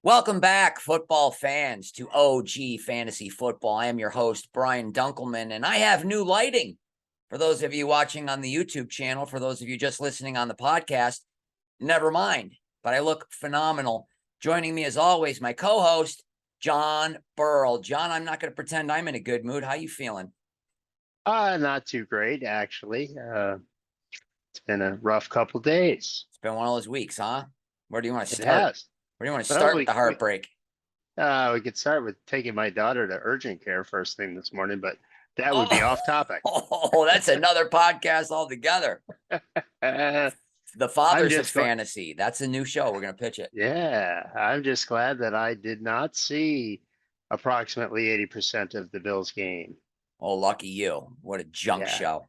Welcome back, football fans, to OG Fantasy Football. I am your host, Brian Dunkleman, and I have new lighting. For those of you watching on the YouTube channel, for those of you just listening on the podcast, never mind, but I look phenomenal. Joining me, as always, my co-host, John Burrell. John, I'm not going to pretend I'm in a good mood. How you feeling? Not too great, actually. It's been a rough couple days. It's been one of those weeks, huh? Where do you want to It start? has. Where do you want to Well, start with the heartbreak? we could start with taking my daughter to urgent care first thing this morning, but that would be off topic. Oh, that's another podcast altogether. Uh, The I'm Fathers of just glad. Fantasy. That's a new show. We're going to pitch it. Yeah, I'm just glad that I did not see approximately 80% of the Bills game. Oh, lucky you. What a junk Yeah. show.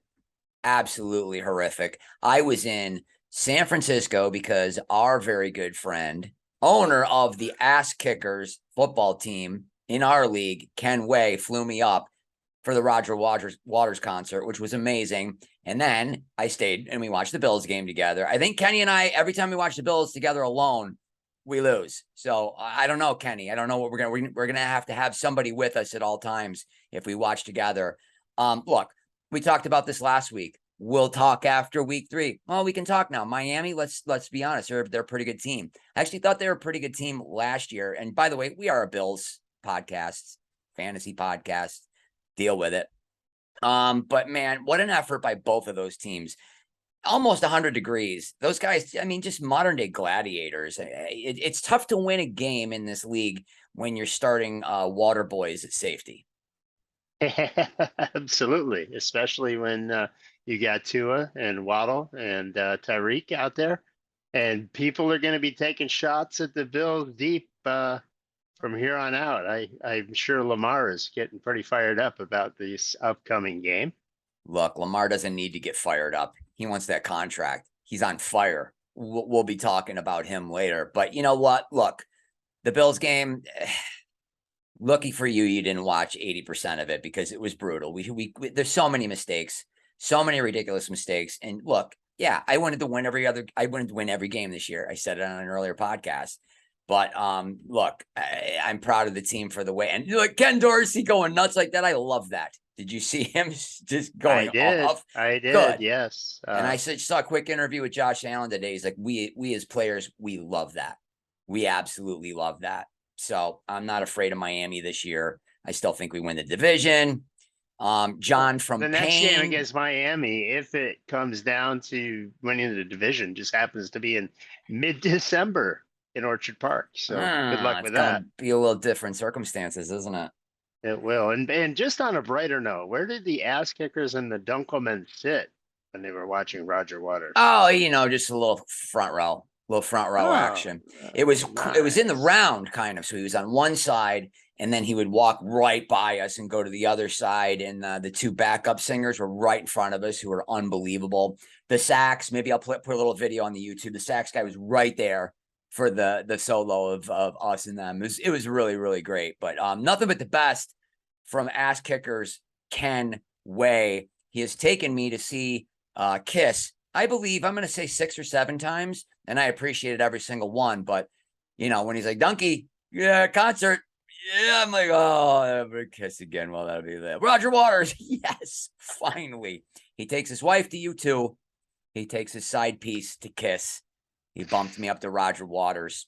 Absolutely horrific. I was in San Francisco because our very good friend, owner of the Ass Kickers football team in our league, Ken Way, flew me up for the Roger Waters concert, which was amazing. And then I stayed and we watched the Bills game together. I think Kenny and I, every time we watch the Bills together alone, we lose. So I don't know, Kenny. I don't know what we're gonna have somebody with us at all times if we watch together. Look, we talked about this last week. We'll talk after week 3. Well, we can talk now. Miami, let's be honest, they're a pretty good team. I actually thought they were a pretty good team last year. And by the way, we are a Bills podcast, fantasy podcast. Deal with it. But man, what an effort by both of those teams. Almost 100 degrees. Those guys, I mean, just modern day gladiators. It's tough to win a game in this league when you're starting water boys at safety. Absolutely, especially when you got Tua and Waddle and Tyreek out there, and people are going to be taking shots at the Bills deep from here on out. I'm sure Lamar is getting pretty fired up about this upcoming game. Look, Lamar doesn't need to get fired up. He wants that contract. He's on fire. We'll be talking about him later. But you know what? Look, the Bills game. Lucky for you, you didn't watch 80% of it because it was brutal. We there's so many mistakes, so many ridiculous mistakes. And look, yeah, I wanted to win every game this year. I said it on an earlier podcast. But look, I'm proud of the team for the way. And look, Ken Dorsey going nuts like that. I love that. Did you see him just going off? I did. Good. Yes. And I saw a quick interview with Josh Allen today. He's like, we as players, we love that. We absolutely love that. So I'm not afraid of Miami this year. I still think we win the division. John from the next Payne. game against Miami, if it comes down to winning the division, just happens to be in mid-December in Orchard Park. So good luck with that. It's gonna be a little different circumstances, isn't it? It will. And just on a brighter note, where did the ass kickers and the Dunklemen sit when they were watching Roger Waters? Oh, just a little front row action. It was in the round kind of. So he was on one side and then he would walk right by us and go to the other side. And the two backup singers were right in front of us who were unbelievable. The sax, maybe I'll put a little video on the YouTube. The sax guy was right there for the solo of us and them. It was really, really great. But nothing but the best from Ass Kickers Ken Way. He has taken me to see Kiss. I believe I'm going to say 6 or 7 times, and I appreciated every single one. But, when he's like, Dunky, yeah, concert. Yeah, I'm like, oh, Kiss again. Well, that'll be that. Roger Waters. Yes, finally. He takes his wife to U2. He takes his side piece to Kiss. He bumped me up to Roger Waters.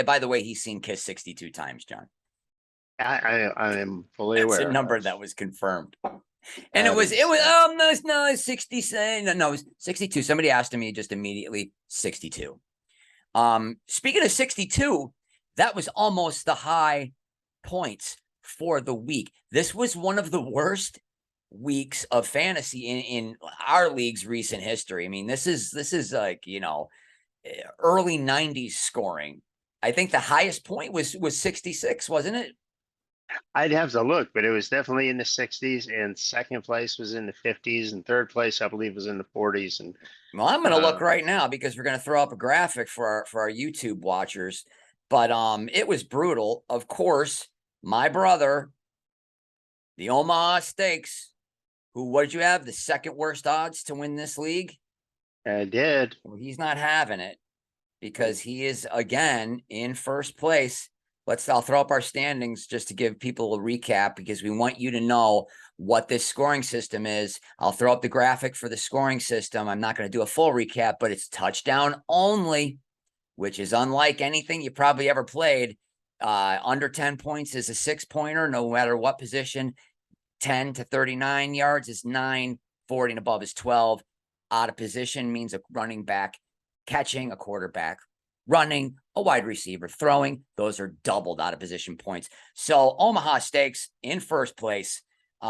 By the way, he's seen Kiss 62 times, John. I am fully aware. That's a number that was confirmed. And it was 60. No, it was 62. Somebody asked me just immediately 62. Speaking of 62, that was almost the high points for the week. This was one of the worst weeks of fantasy in our league's recent history. I mean, this is like, early 90s scoring. I think the highest point was 66, wasn't it? I'd have to look, but it was definitely in the 60s, and second place was in the 50s, and third place, I believe, was in the 40s. And well, I'm going to look right now because we're going to throw up a graphic for our YouTube watchers. But it was brutal. Of course, my brother, the Omaha Steaks, what did you have? The second worst odds to win this league? I did. Well, he's not having it. because he is again in first place. I'll throw up our standings just to give people a recap because we want you to know what this scoring system is. I'll throw up the graphic for the scoring system. I'm not going to do a full recap, but it's touchdown only, which is unlike anything you probably ever played. Under 10 points is a 6-pointer, no matter what position. 10 to 39 yards is 9, 40 and above is 12. Out of position means a running back catching, a quarterback running, a wide receiver throwing. Those are doubled out of position points. So Omaha Steaks in first place.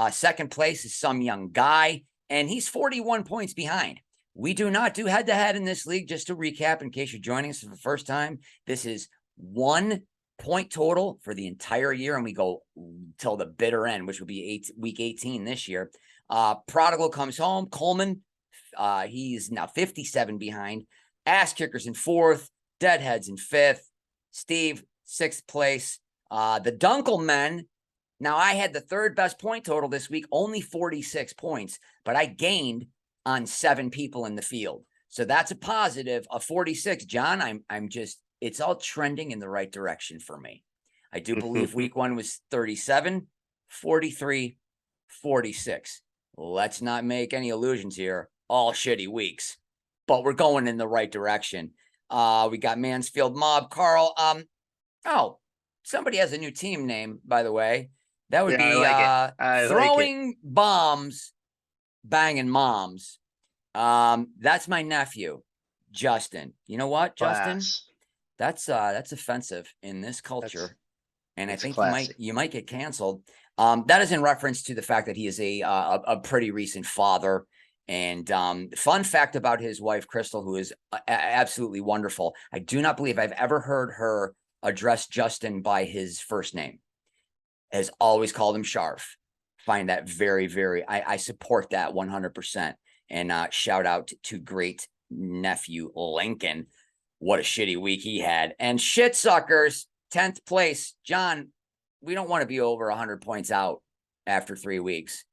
Second place is some young guy, and he's 41 points behind. We do not do head-to-head in this league. Just to recap, in case you're joining us for the first time, this is 1 point total for the entire year, and we go till the bitter end, which will be week 18 this year. Prodigal comes home. Coleman, he's now 57 behind. Ass Kickers in fourth. Deadheads in fifth. Steve, sixth place. The Dunklemen. Now, I had the third best point total this week, only 46 points, but I gained on 7 people in the field. So that's a positive of 46. John, I'm just, it's all trending in the right direction for me. I do believe week 1 was 37, 43, 46. Let's not make any illusions here. All shitty weeks, but we're going in the right direction. We got Mansfield Mob, Carl. Oh, somebody has a new team name, by the way. That would be Throwing Bombs, Banging Moms. That's my nephew, Justin. You know what, Justin? That's offensive in this culture, and I think you might get canceled. That is in reference to the fact that he is a pretty recent father. And fun fact about his wife, Crystal, who is absolutely wonderful. I do not believe I've ever heard her address Justin by his first name. Has always called him Sharf. Find that very, very, I support that 100%. And shout out to great nephew Lincoln. What a shitty week he had. And shit suckers, 10th place. John, we don't want to be over 100 points out after 3 weeks,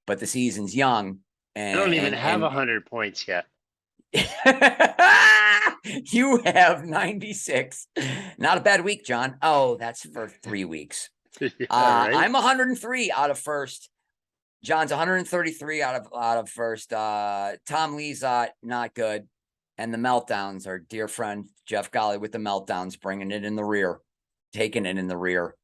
but the season's young. I don't even have 100 points yet. You have 96. Not a bad week, John. Oh, that's for 3 weeks. Yeah, right? I'm 103 out of first. John's 133 out of first. Tom Lee's not good. And the meltdowns, our dear friend Jeff Golly with the meltdowns, bringing it in the rear, taking it in the rear.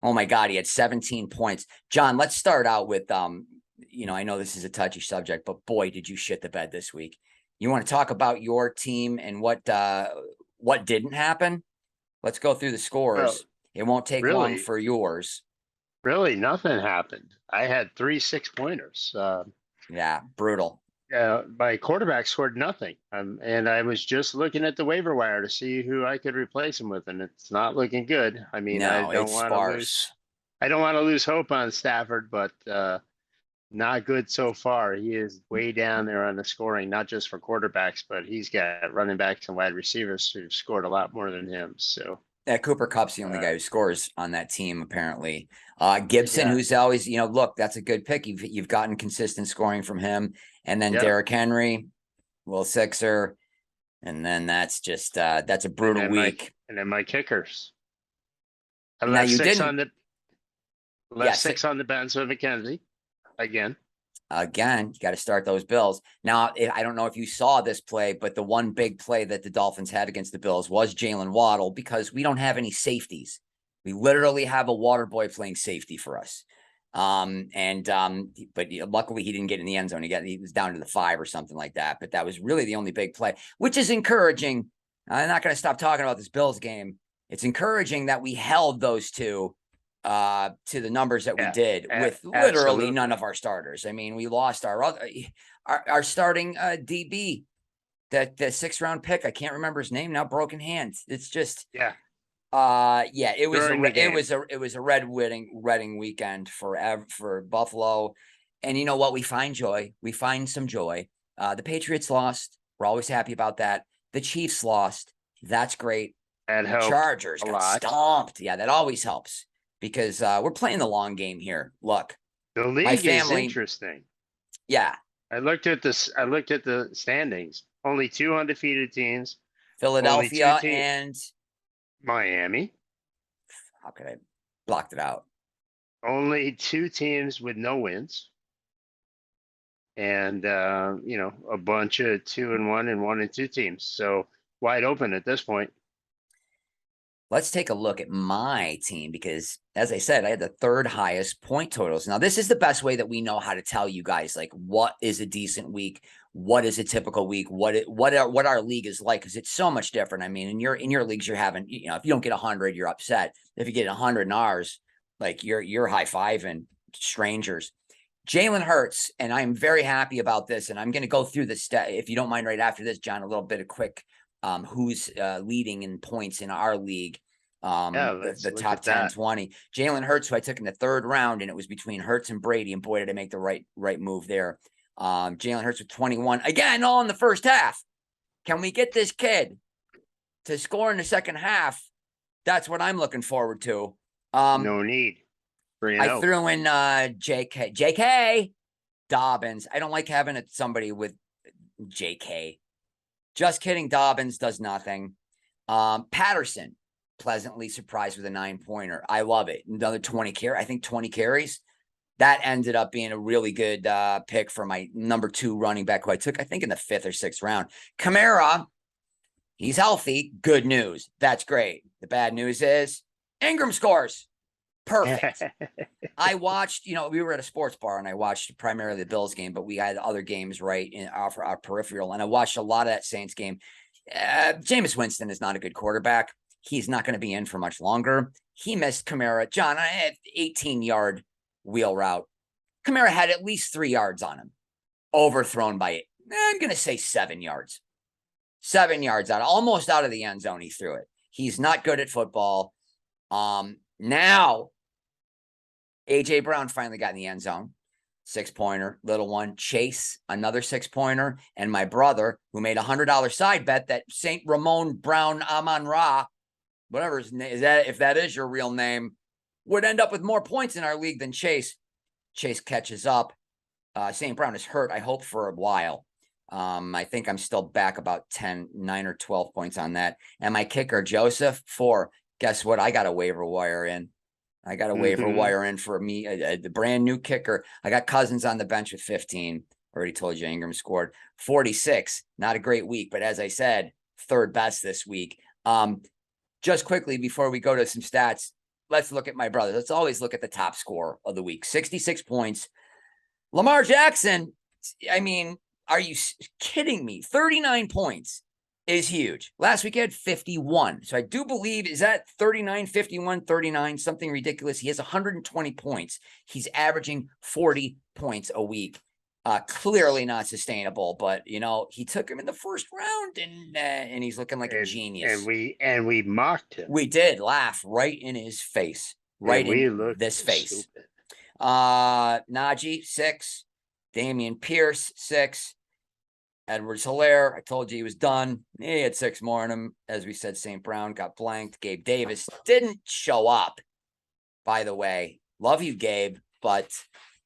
Oh my God, he had 17 points. John, let's start out with I know this is a touchy subject, but boy, did you shit the bed this week. You want to talk about your team and what didn't happen? Let's go through the scores. Well, it won't take long for yours. Really, nothing happened. I had 3 6-pointers. Yeah, brutal. My quarterback scored nothing. And I was just looking at the waiver wire to see who I could replace him with, and it's not looking good. I mean, no, I don't want to lose hope on Stafford, but not good so far. He is way down there on the scoring, not just for quarterbacks, but he's got running backs and wide receivers who've scored a lot more than him. So Cooper Kupp's the only guy who scores on that team, apparently. Gibson, who's always, look, that's a good pick. You've gotten consistent scoring from him. And then Derrick Henry, Will Sixer. And then that's just, that's a brutal week. And then my kickers. I now left you 6 didn't. on the, 6 on the bench with McKenzie. Again, you got to start those Bills. Now, I don't know if you saw this play, but the one big play that the Dolphins had against the Bills was Jalen Waddle, because we don't have any safeties. We literally have a water boy playing safety for us. But luckily he didn't get in the end zone. He was down to the 5 or something like that. But that was really the only big play, which is encouraging. I'm not going to stop talking about this Bills game. It's encouraging that we held those two to the numbers that we did with literally none of our starters. I mean, we lost our starting DB, that the 6th-round pick. I can't remember his name now. Broken hands. It's just it was a red wedding weekend for Buffalo. And you know what? We find joy. We find some joy. The Patriots lost. We're always happy about that. The Chiefs lost. That's great. And the Chargers got stomped. Yeah, that always helps. Because we're playing the long game here. Look, the league is interesting. Yeah, I looked at the standings. Only 2 undefeated teams. Only two Philadelphia teams. and Miami. how could I blocked it out? Only two teams with no wins. And, a bunch of 2-1 and 1-2 teams. So wide open at this point. Let's take a look at my team because, as I said, I had the third highest point totals. Now, this is the best way that we know how to tell you guys, like, what is a decent week, what is a typical week, what our league is like, because it's so much different. I mean, in your leagues, you're having, if you don't get 100, you're upset. If you get 100 in ours, like you're high fiving strangers. Jalen Hurts, and I'm very happy about this, and I'm going to go through the stat, if you don't mind, right after this, John, a little bit of quick. Who's leading in points in our league. The top 10, 20. Jalen Hurts, who I took in the third round, and it was between Hurts and Brady, and boy, did I make the right move there. Jalen Hurts with 21. Again, all in the first half. Can we get this kid to score in the second half? That's what I'm looking forward to. No need. I threw in JK Dobbins. I don't like having somebody with JK. Just kidding. Dobbins does nothing. Patterson, pleasantly surprised with a 9-pointer. I love it. Another 20 carries. That ended up being a really good pick for my number 2 running back, who I took, I think, in the 5th or 6th round. Kamara, he's healthy. Good news. That's great. The bad news is Ingram scores. Perfect. I watched, we were at a sports bar and I watched primarily the Bills game, but we had other games right in our peripheral. And I watched a lot of that Saints game. Jameis Winston is not a good quarterback. He's not going to be in for much longer. He missed Kamara. John, I had 18-yard wheel route. Kamara had at least 3 yards on him. Overthrown by, I'm going to say 7 yards. 7 yards out, almost out of the end zone. He threw it. He's not good at football. Now, A.J. Brown finally got in the end zone. 6-pointer, little one. Chase, another 6-pointer. And my brother, who made $100 side bet that St. Ramon Brown Amon-Ra, whatever his name is, that if that is your real name, would end up with more points in our league than Chase. Chase catches up. St. Brown is hurt, I hope, for a while. I think I'm still back about 9 or 12 points on that. And my kicker, Joseph, 4. Guess what? I got a waiver wire in. I got a waiver wire in for me, the brand new kicker. I got Cousins on the bench with 15. Already told you Ingram scored 46. Not a great week, but as I said, third best this week. Just quickly before we go to some stats, let's look at my brother. Let's always look at the top score of the week. 66 points. Lamar Jackson, I mean, are you kidding me? 39 points is huge. Last week he had 51. So I do believe, is that 39, 51, 39, something ridiculous. He has 120 points. He's averaging 40 points a week. Clearly not sustainable, but he took him in the first round and he's looking like a genius. And we mocked him. We did laugh right in his face, right in this face. Stupid. Najee, 6. Damian Pierce, 6. Edward Solaire, I told you he was done. He had 6 more in him. As we said, St. Brown got blanked. Gabe Davis didn't show up, by the way. Love you, Gabe, but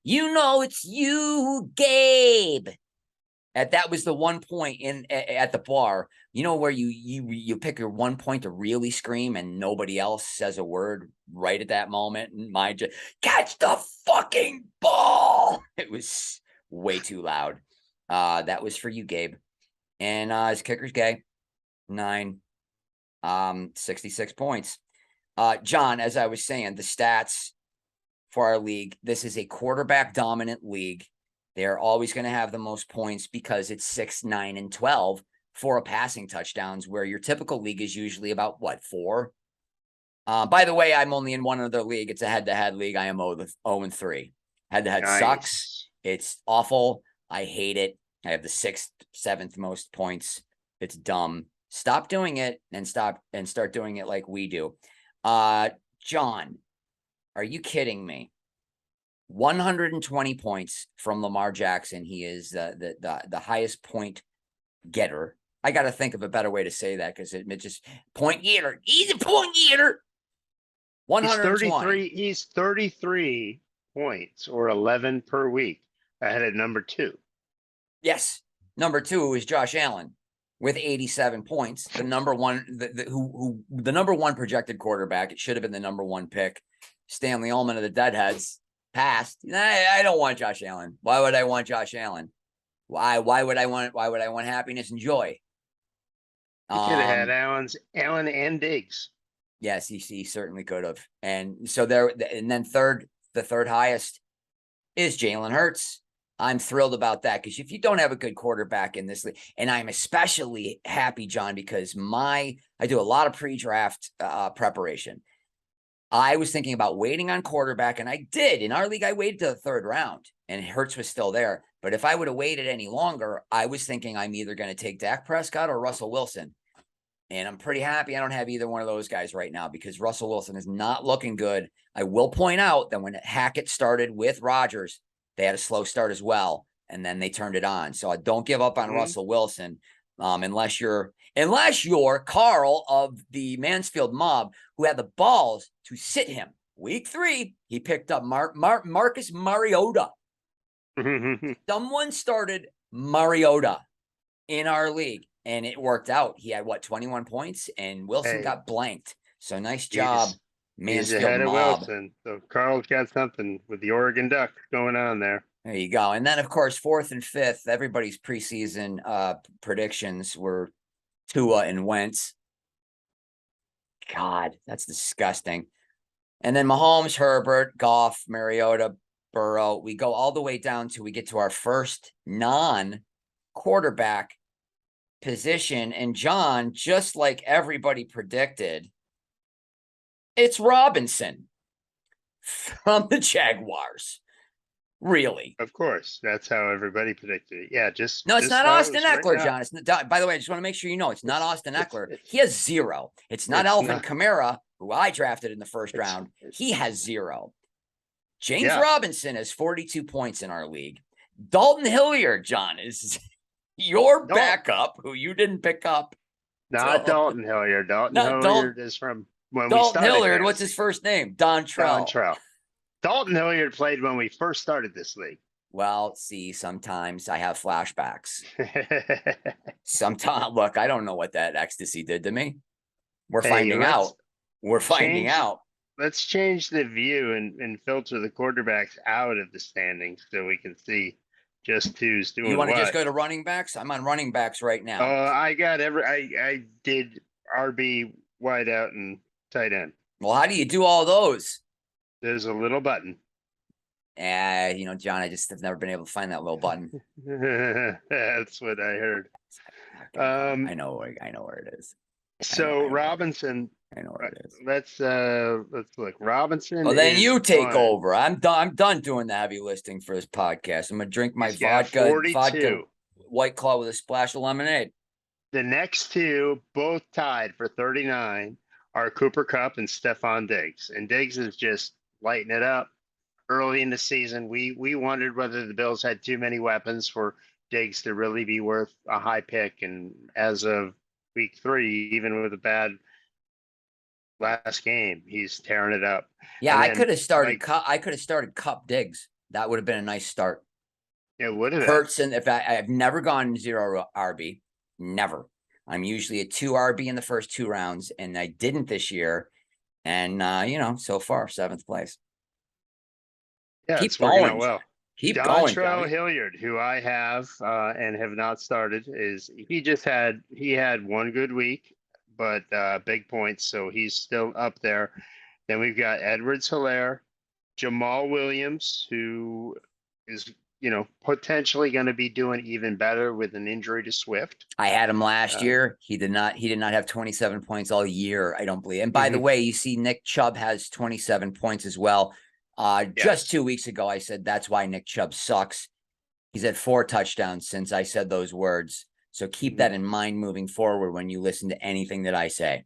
it's you, Gabe. That was the one point at the bar, where you pick your one point to really scream and nobody else says a word right at that moment. And catch the fucking ball. It was way too loud. That was for you, Gabe. And his kicker's gay. 9. 66 points. John, as I was saying, the stats for our league, this is a quarterback dominant league. They're always going to have the most points because it's 6, 9, and 12 for a passing touchdowns, where your typical league is usually about 4. By the way, I'm only in one other league. It's a head-to-head league. I am 0-3. Head-to-head sucks. It's awful. I hate it. I have the 6th, 7th most points. It's dumb. Stop doing it and start doing it like we do. John, are you kidding me? 120 points from Lamar Jackson. He is the highest point getter. I got to think of a better way to say that because it just point getter. He's a point getter. 120. He's 33 points or 11 per week ahead of number 2. Yes. Number 2 is Josh Allen. with 87 points. The number one, the number one projected quarterback. It should have been the number one pick. Stanley Ullman of the Deadheads passed. I don't want Josh Allen. Why would I want Josh Allen? Why would I want happiness and joy? You could have had Allen and Diggs. Yes, he certainly could have. And so there, and then the third highest is Jalen Hurts. I'm thrilled about that because if you don't have a good quarterback in this league, and I'm especially happy, John, because I do a lot of pre-draft preparation. I was thinking about waiting on quarterback, and I did. In our league, I waited to the third round, and Hurts was still there. But if I would have waited any longer, I was thinking I'm either going to take Dak Prescott or Russell Wilson. And I'm pretty happy I don't have either one of those guys right now because Russell Wilson is not looking good. I will point out that when Hackett started with Rodgers, they had a slow start as well, and then they turned it on. So I don't give up on Russell Wilson unless you're Carl of the Mansfield Mob, who had the balls to sit him. Week 3, he picked up Marcus Mariota. Someone started Mariota in our league, and it worked out. He had, 21 points, and Wilson got blanked. So nice job, Mansfield He's ahead Mob. of Wilson. So Carl's got something with the Oregon Ducks going on there. There you go. And then, of course, 4th and 5th, everybody's preseason predictions were Tua and Wentz. God, that's disgusting. And then Mahomes, Herbert, Goff, Mariota, Burrow. We go all the way down to we get to our first non-quarterback position. And John, just like everybody predicted, it's Robinson from the Jaguars. Really? Of course. That's how everybody predicted it. Yeah, it's not Austin Eckler, John. It's not, by the way, I just want to make sure you know it's not Austin Eckler. He has 0. It's not Alvin Kamara, who I drafted in the first round. He has 0. James Robinson has 42 points in our league. Dalton Hilliard, John, is your backup, who you didn't pick up. Not Dalton Hilliard. Dalton Hilliard is from when we started. Dalton Hilliard, what's his first name? Dontrell. Dalton Hilliard played when we first started this league. Well, see, sometimes I have flashbacks. Sometimes, look, I don't know what that ecstasy did to me. We're finding out. Let's change the view and filter the quarterbacks out of the standings so we can see just who's doing what. You want to just go to running backs? I'm on running backs right now. I did RB, wide out, and tight end. Well, how do you do all those? There's a little button. John, I just have never been able to find that little button. That's what I heard. I know where it is. So Robinson. I know where it is. Let's look. Robinson. Well, then you take over. I'm done doing the heavy lifting for this podcast. I'm gonna drink my vodka White Claw with a splash of lemonade. The next two, both tied for 39, are Cooper Kupp and Stefon Diggs. And Diggs is just lighting it up. Early in the season, we wondered whether the Bills had too many weapons for Diggs to really be worth a high pick. And as of week 3, even with a bad last game, he's tearing it up. Yeah, I could have started Kupp Diggs. That would have been a nice start. It would have. Hurts, and if I've never gone 0 RB, never. I'm usually a 2 RB in the first 2 rounds, and I didn't this year. And so far 7th place. Yeah, keep going. Well, keep going. Dontrell Hilliard, who I have and have not started, he had one good week, but big points, so he's still up there. Then we've got Solaire, Jamal Williams, who is potentially going to be doing even better with an injury to Swift. I had him last year. He did not have 27 points all year, I don't believe. And by the way, you see Nick Chubb has 27 points as well. Just 2 weeks ago, I said that's why Nick Chubb sucks. He's had 4 touchdowns since I said those words. So keep that in mind moving forward when you listen to anything that I say.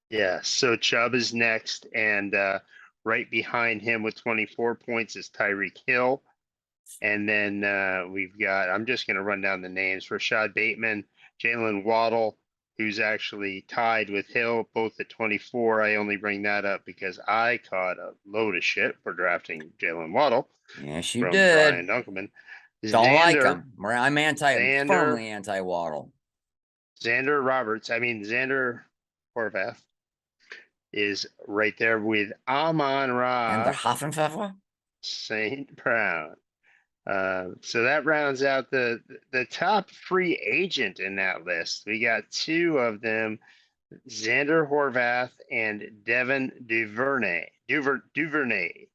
Yeah. So Chubb is next, and right behind him with 24 points is Tyreek Hill. And then we've got, I'm just going to run down the names: Rashad Bateman, Jalen Waddle, who's actually tied with Hill, both at 24. I only bring that up because I caught a load of shit for drafting Jalen Waddle. Yes, you did. Brian Dunkleman. Don't like him. I'm firmly anti-Waddle. Xander Horvath is right there with Amon And the Ra Hoffenpfeffer? St. Brown. So that rounds out the top free agent in that list. We got two of them, Xander Horvath and Devin Duvernay. Uh, Duvernay.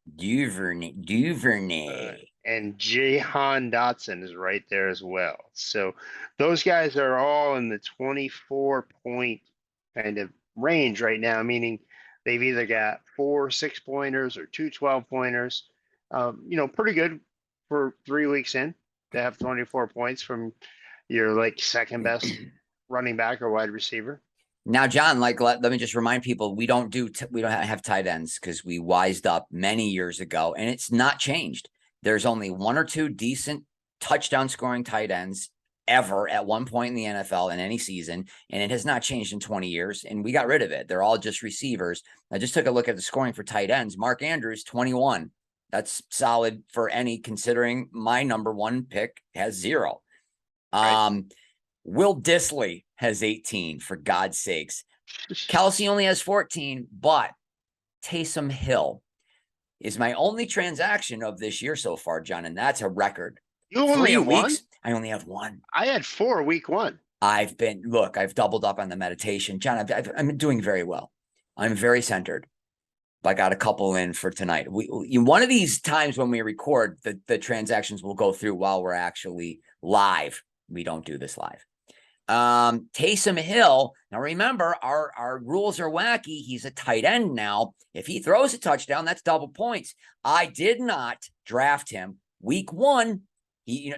and Jahan Dotson is right there as well. So those guys are all in the 24 point kind of range right now, meaning they've either got 4 6 pointers or 2 12 pointers. Pretty good for 3 weeks in to have 24 points from your like second best running back or wide receiver. Now, John, like let me just remind people, we don't have tight ends because we wised up many years ago, and it's not changed. There's only one or two decent touchdown scoring tight ends ever at one point in the NFL in any season, and it has not changed in 20 years, and we got rid of it. They're all just receivers. I just took a look at the scoring for tight ends. Mark Andrews, 21. That's solid for any, considering my number one pick has 0. Right. Will Dissly has 18, for God's sakes. Kelsey only has 14, but Taysom Hill is my only transaction of this year so far, John, and that's a record. You only 3 have weeks, one? I only have 1. I had 4 week 1. I've doubled up on the meditation. John, I'm doing very well. I'm very centered. I got a couple in for tonight. One of these times when we record, the transactions will go through while we're actually live. We don't do this live. Taysom Hill. Now remember, our rules are wacky. He's a tight end now. If he throws a touchdown, that's double points. I did not draft him week 1.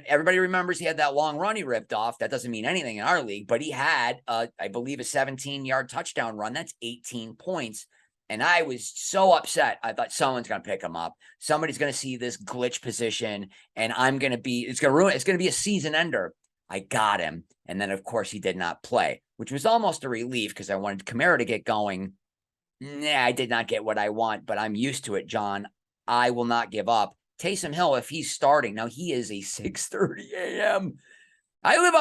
Everybody remembers he had that long run he ripped off. That doesn't mean anything in our league, but he had, I believe, a 17-yard touchdown run. That's 18 points. And I was so upset. I thought someone's going to pick him up. Somebody's going to see this glitch position, and it's going to ruin it. It's going to be a season ender. I got him. And then, of course, he did not play, which was almost a relief because I wanted Kamara to get going. I did not get what I want, but I'm used to it, John. I will not give up. Taysom Hill, if he's starting, now he is a 6:30 a.m. I live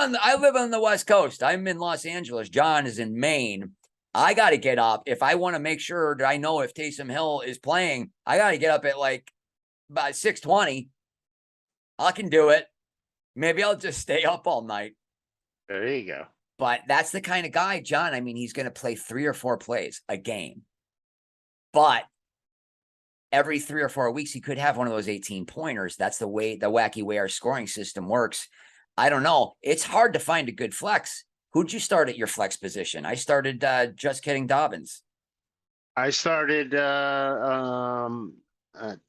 on the West Coast. I'm in Los Angeles. John is in Maine. I got to get up. If I want to make sure that I know if Taysom Hill is playing, I got to get up at like about 6:20. I can do it. Maybe I'll just stay up all night. There you go. But that's the kind of guy, John. I mean, he's going to play 3 or 4 plays a game. But every 3 or 4 weeks, he could have one of those 18 pointers. That's the wacky way our scoring system works. I don't know. It's hard to find a good flex. Who'd you start at your flex position? I started Just Kidding Dobbins. I started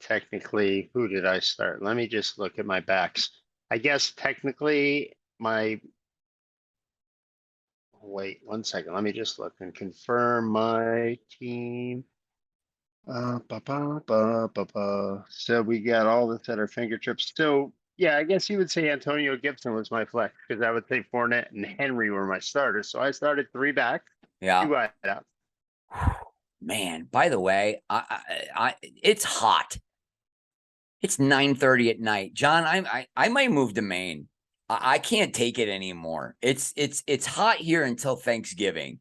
technically, who did I start? Let me just look at my backs. I guess technically wait 1 second. Let me just look and confirm my team. So we got all this at our fingertips. So yeah, I guess you would say Antonio Gibson was my flex because I would say Fournette and Henry were my starters. So I started 3 backs, 2 wideouts. Man, by the way, it's hot. It's 9:30 at night, John. I might move to Maine. I can't take it anymore. It's hot here until Thanksgiving,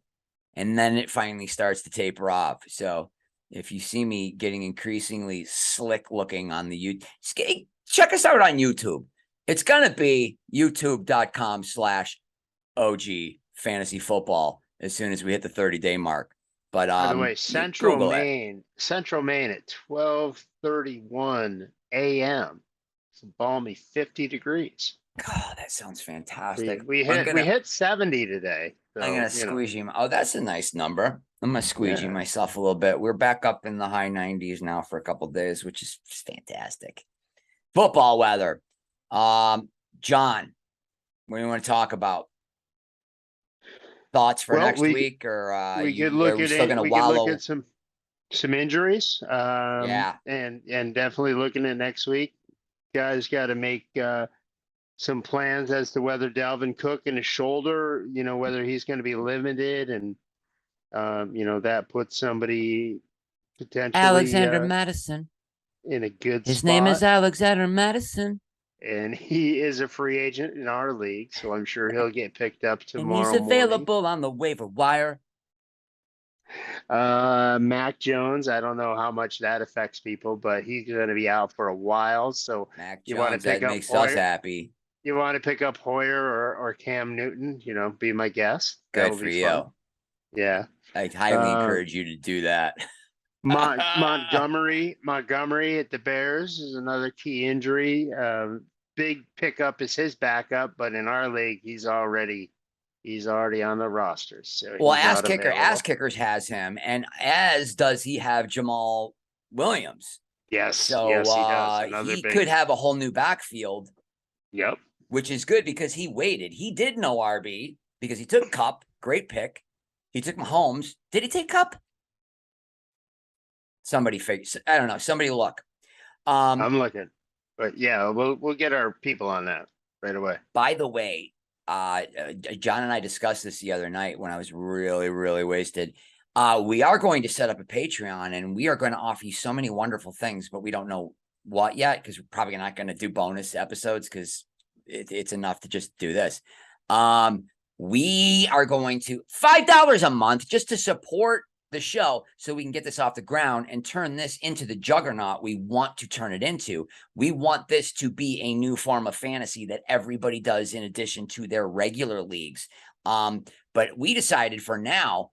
and then it finally starts to taper off. So if you see me getting increasingly slick looking on the YouTube, check us out on YouTube. It's gonna be youtube.com/OG fantasy football as soon as we hit the 30-day mark. But by the way, Central Maine at 12:31 a.m. It's balmy 50 degrees. God, that sounds fantastic. We hit 70 today. So, I'm gonna squeegee him. Oh, that's a nice number. I'm gonna squeegee myself a little bit. We're back up in the high 90s now for a couple of days, which is fantastic. Football weather. John, what do you want to talk about? Thoughts for next week, or we could look at still gonna wallow? Look at some injuries. Yeah, and definitely looking at next week. Guys got to make some plans as to whether Dalvin Cook and his shoulder, whether he's going to be limited, and that puts somebody potentially Alexander Madison in a good His spot. name is Alexander Madison. and he is a free agent in our league, so I'm sure he'll get picked up And he's tomorrow morning. available on the waiver wire. Mac Jones, I don't know how much that affects people, but he's going to be out for a while. So Mac you want to Jones, that pick up makes us Hoyer? happy. You want to pick up Hoyer or Cam Newton? Be my guest. Good That'll for be fun. you. Yeah. I highly Uh, encourage you to do that. Montgomery at the Bears is another key injury. Big pickup is his backup, but in our league, he's already on the roster, so Well, he's not Ass available. Kickers has him, and as does he have Jamal Williams. Yes, So yes, he does. Another he could big. have a whole new backfield, Yep. which is good because he waited. He did no RB because he took Cup. Great pick. He took Mahomes. Did he take Cup? Somebody figure. I don't know. Somebody look. I'm looking, but yeah, we'll get our people on that right away. By the way, John and I discussed this the other night when I was really, really wasted. We are going to set up a Patreon and we are going to offer you so many wonderful things, but we don't know what yet because we're probably not going to do bonus episodes because it's enough to just do this. We are going to $5 a month just to support the show so we can get this off the ground and turn this into the juggernaut we want to turn it into. We want this to be a new form of fantasy that everybody does in addition to their regular leagues. But we decided for now,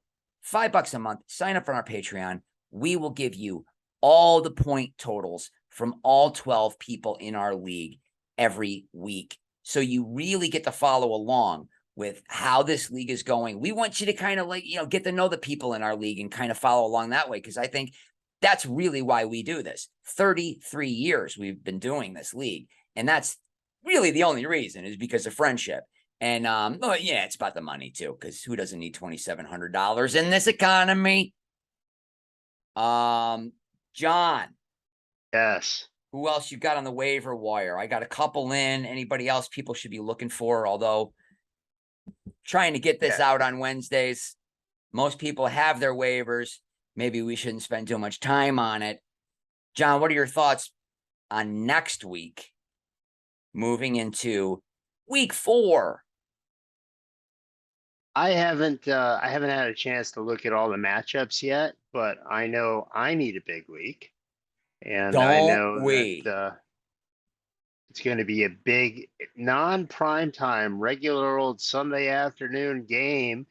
$5 a month, sign up for our Patreon. We will give you all the point totals from all 12 people in our league every week. So you really get to follow along with how this league is going. We want you to kind of get to know the people in our league and kind of follow along that way. Because I think that's really why we do this. 33 years we've been doing this league. And that's really the only reason is because of friendship. And yeah, it's about the money too, because who doesn't need $2,700 in this economy? John. Yes. Who else you got on the waiver wire? I got a couple in. Anybody else people should be looking for? Although trying to get this out on Wednesdays, most people have their waivers. Maybe we shouldn't spend too much time on it. John, what are your thoughts on next week? Moving into week 4. I haven't had a chance to look at all the matchups yet, but I know I need a big week, and I know that it's going to be a big non-prime time, regular old Sunday afternoon game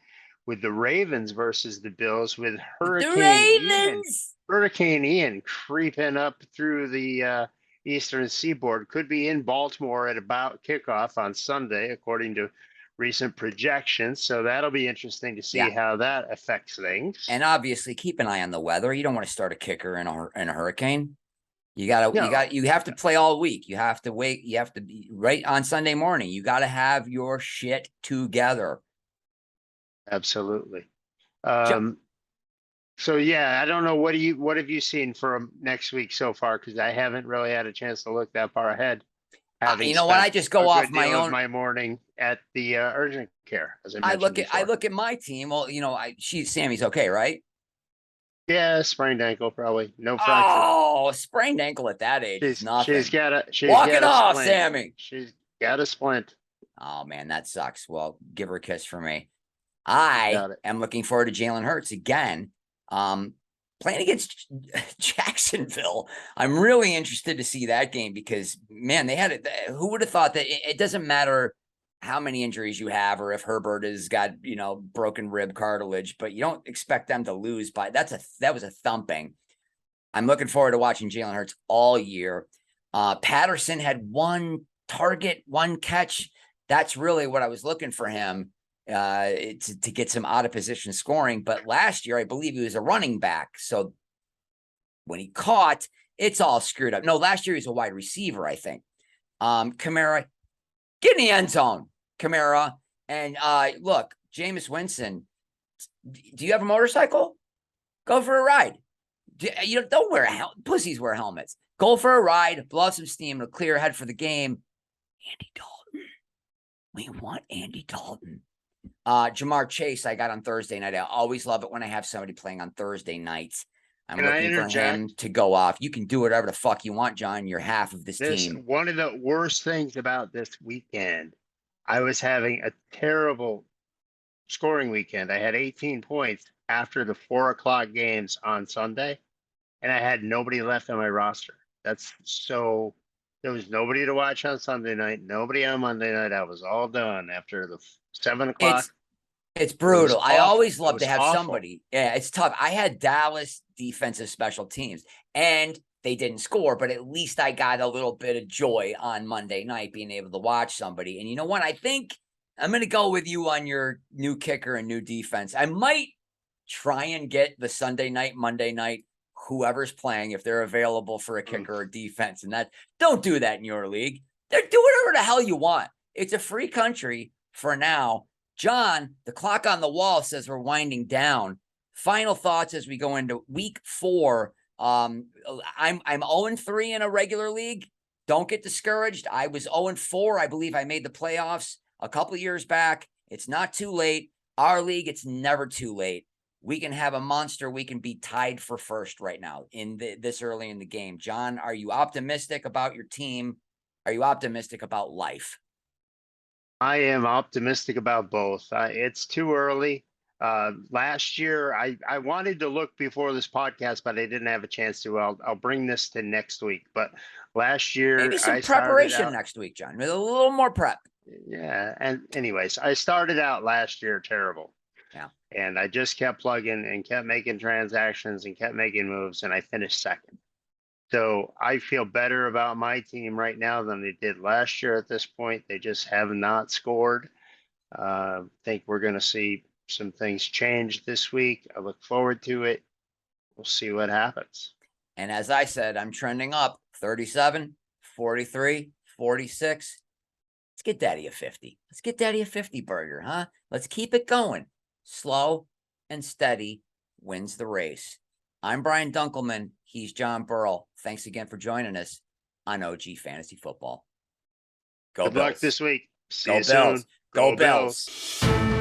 with the Ravens versus the Bills with Hurricane Ian creeping up through the Eastern Seaboard. Could be in Baltimore at about kickoff on Sunday, according to recent projections. So that'll be interesting to see how that affects things. And obviously keep an eye on the weather. You don't want to start a kicker in a hurricane. You have to play all week. You have to wait. You have to be right on Sunday morning. You got to have your shit together. Absolutely. So yeah, I don't know. What have you seen for next week so far? Because I haven't really had a chance to look that far ahead. You know what? I just go off my morning at the urgent care. As I mentioned, I look at my team. Well, Sammy's okay, right? Yeah, sprained ankle probably. No fracture. Oh, sprained ankle at that age. She's nothing. Walk it off, Sammy. She's got a splint. Oh man, that sucks. Well, give her a kiss for me. I am looking forward to Jalen Hurts again. Playing against Jacksonville. I'm really interested to see that game because, man, they had it. Who would have thought that it doesn't matter how many injuries you have or if Herbert has got, broken rib cartilage, but you don't expect them to lose by that was a thumping. I'm looking forward to watching Jalen Hurts all year. Patterson had 1 target, 1 catch. That's really what I was looking for him. To get some out of position scoring. But last year, I believe he was a running back. So when he caught, it's all screwed up. No, last year he was a wide receiver, I think. Kamara, get in the end zone, Kamara. And look, Jameis Winston, do you have a motorcycle? Go for a ride. Don't wear a helmet. Pussies wear helmets. Go for a ride, blow some steam, and clear head for the game. Andy Dalton. We want Andy Dalton. Jamar Chase, I got on Thursday night. I always love it when I have somebody playing on Thursday nights. I'm Can I looking for him interject? to go off. You can do whatever the fuck you want, John. You're half of this This team. one of the worst things about this weekend. I was having a terrible scoring weekend. I had 18 points after the 4 o'clock games on Sunday, and I had nobody left on my roster. That's so. There was nobody to watch on Sunday night, nobody on Monday night. I was all done after the 7 o'clock. It's It was brutal. I awful. always It love to was have awful. somebody. Yeah, it's tough. I had Dallas defensive special teams, and they didn't score, but at least I got a little bit of joy on Monday night being able to watch somebody. And you know what? I think I'm going to go with you on your new kicker and new defense. I might try and get the Sunday night, Monday night, whoever's playing, if they're available for a kicker or defense. And that, don't do that in your league. They're do whatever the hell you want. It's a free country for now. John, the clock on the wall says we're winding down. Final thoughts as we go into week 4. I'm 0-3 in a regular league. Don't get discouraged. I was 0-4. I believe I made the playoffs a couple of years back. It's not too late. Our league, it's never too late. We can have a monster. We can be tied for first right now in this early in the game. John, are you optimistic about your team? Are you optimistic about life? I am optimistic about both. It's too early. Last year, I wanted to look before this podcast, but I didn't have a chance to. I'll bring this to next week. But last Maybe year, some I started preparation out. next week, John, with a little more prep. Yeah. And anyways, I started out last year terrible. Yeah. And I just kept plugging and kept making transactions and kept making moves, and I finished second. So I feel better about my team right now than they did last year at this point. They just have not scored. Think we're going to see some things change this week. I look forward to it. We'll see what happens. And as I said, I'm trending up 37, 43, 46. Let's get Daddy a 50. Let's get Daddy a 50 burger, huh? Let's keep it going. Slow and steady wins the race. I'm Brian Dunkleman. He's John Burrell. Thanks again for joining us on OG Fantasy Football. Go Good luck Bills. this week. See Go you soon. Bills. Go Bills. Bills.